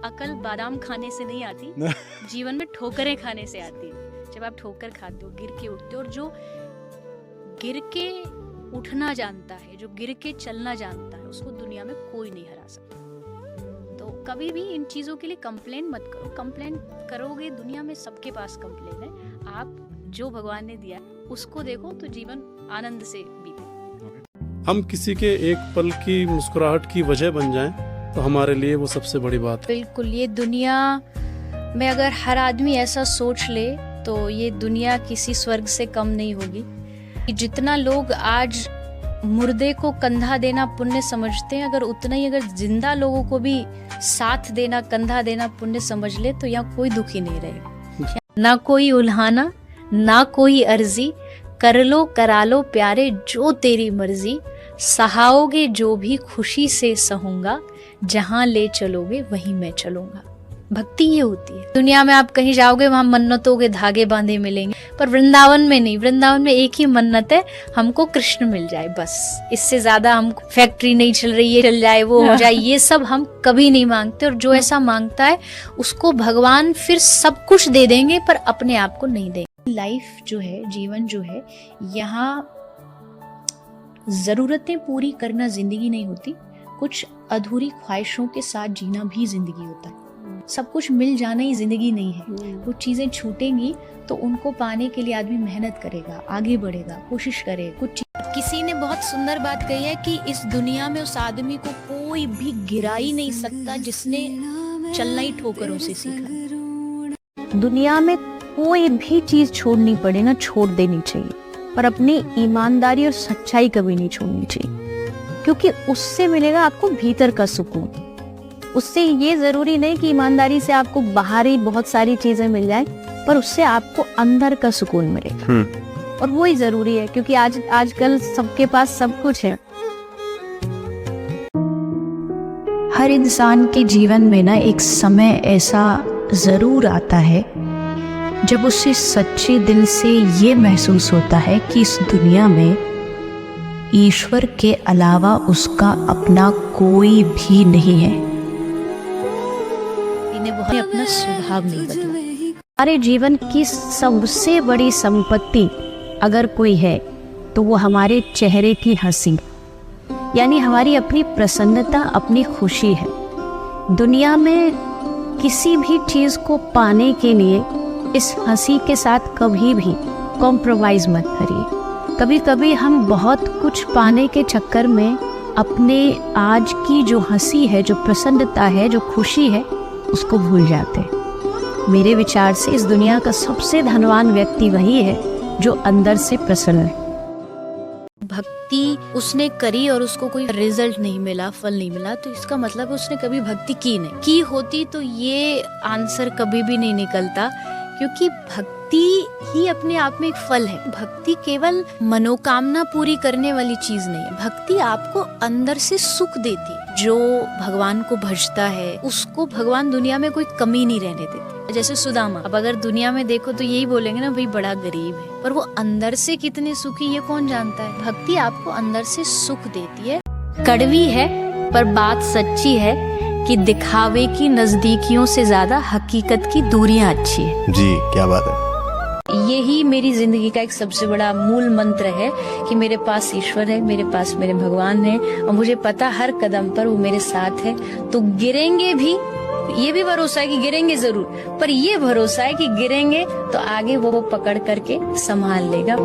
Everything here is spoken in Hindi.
अकल बादाम खाने से नहीं आती, जीवन में ठोकरें खाने से आती है। जब आप ठोकर खाते हो, गिर के उठते हो, और जो गिर के उठना जानता है, जो गिर के चलना जानता है, उसको दुनिया में कोई नहीं हरा सकता। तो कभी भी इन चीजों के लिए कंप्लेन मत करो। कंप्लेन करोगे, दुनिया में सबके पास कंप्लेन है। आप जो भगवान ने दिया उसको देखो तो जीवन आनंद से बीते। हम किसी के एक पल की मुस्कुराहट की वजह बन जाएं तो हमारे लिए वो सबसे बड़ी बात है। बिल्कुल, ये दुनिया में अगर हर आदमी ऐसा सोच ले तो ये दुनिया किसी स्वर्ग से कम नहीं होगी। जितना लोग आज मुर्दे को कंधा देना पुण्य समझते हैं, अगर उतना ही अगर जिंदा लोगों को भी साथ देना, कंधा देना पुण्य समझ ले तो यहाँ कोई दुखी नहीं रहेगा। ना कोई उल्हाना, ना कोई अर्जी, कर लो करा लो प्यारे जो तेरी मर्जी, सहाओगे जो भी खुशी से सहूंगा, जहां ले चलोगे वहीं मैं चलूंगा। भक्ति ये होती है। दुनिया में आप कहीं जाओगे वहां मन्नतों के धागे बांधे मिलेंगे, पर वृंदावन में नहीं। वृंदावन में एक ही मन्नत है, हमको कृष्ण मिल जाए, बस। इससे ज्यादा हम फैक्ट्री नहीं चल रही है, चल जाए, वो हो जाए, ये सब हम कभी नहीं मांगते। और जो ऐसा मांगता है उसको भगवान फिर सब कुछ दे देंगे, पर अपने आप को नहीं देंगे। लाइफ जो है, जीवन जो है, यहाँ जरूरतें पूरी करना जिंदगी नहीं होती, कुछ अधूरी ख्वाहिशों के साथ जीना भी जिंदगी होता है। सब कुछ मिल जाना ही जिंदगी नहीं है। वो चीजें छूटेंगी तो उनको पाने के लिए आदमी मेहनत करेगा, आगे बढ़ेगा, कोशिश करेगा। कुछ किसी ने बहुत सुंदर बात कही है कि इस दुनिया में उस आदमी को कोई भी गिरा ही नहीं सकता जिसने चलना ही ठोकरों से सीखा। दुनिया में कोई भी चीज छोड़नी पड़े ना, छोड़ देनी चाहिए, पर अपनी ईमानदारी और सच्चाई कभी नहीं छोड़नी चाहिए, क्योंकि उससे मिलेगा आपको भीतर का सुकून। उससे ये जरूरी नहीं कि ईमानदारी से आपको बाहरी बहुत सारी चीजें मिल जाए, पर उससे आपको अंदर का सुकून मिले, और वो ही जरूरी है, क्योंकि आजकल सबके पास सब कुछ है। हर इंसान के जीवन में ना एक समय ऐसा जरूर आता है जब उसे सच्चे दिल से ये महसूस होता है कि इस दुनिया में ईश्वर के अलावा उसका अपना कोई भी नहीं है। इन्हें अपना स्वभाव नहीं बदला। हमारे जीवन की सबसे बड़ी संपत्ति अगर कोई है तो वो हमारे चेहरे की हंसी, यानी हमारी अपनी प्रसन्नता, अपनी खुशी है। दुनिया में किसी भी चीज को पाने के लिए इस हंसी के साथ कभी भी कॉम्प्रोमाइज मत करिए। कभी कभी हम बहुत कुछ पाने के चक्कर में अपने आज की जो हंसी है, जो प्रसन्नता है, जो खुशी है, उसको भूल जाते हैं। मेरे विचार से इस दुनिया का सबसे धनवान व्यक्ति वही है जो अंदर से प्रसन्न है। भक्ति उसने करी और उसको कोई रिजल्ट नहीं मिला, फल नहीं मिला, तो इसका मतलब उसने कभी भक्ति की नहीं। की होती तो ये आंसर कभी भी नहीं निकलता, क्योंकि भक्ति ही अपने आप में एक फल है। भक्ति केवल मनोकामना पूरी करने वाली चीज नहीं है। भक्ति आपको अंदर से सुख देती। जो भगवान को भजता है उसको भगवान दुनिया में कोई कमी नहीं रहने देते। जैसे सुदामा, अब अगर दुनिया में देखो तो यही बोलेंगे ना, भाई बड़ा गरीब है, पर वो अंदर से कितने सुखी ये कौन जानता है। भक्ति आपको अंदर से सुख देती है। कड़वी है पर बात सच्ची है कि दिखावे की नजदीकियों से ज्यादा हकीकत की दूरियां अच्छी है। जी, क्या बात है। यही मेरी जिंदगी का एक सबसे बड़ा मूल मंत्र है कि मेरे पास ईश्वर है, मेरे पास मेरे भगवान है, और मुझे पता हर कदम पर वो मेरे साथ है। तो गिरेंगे भी, ये भी भरोसा है कि गिरेंगे जरूर, पर ये भरोसा है कि गिरेंगे तो आगे वो पकड़ करके संभाल लेगा।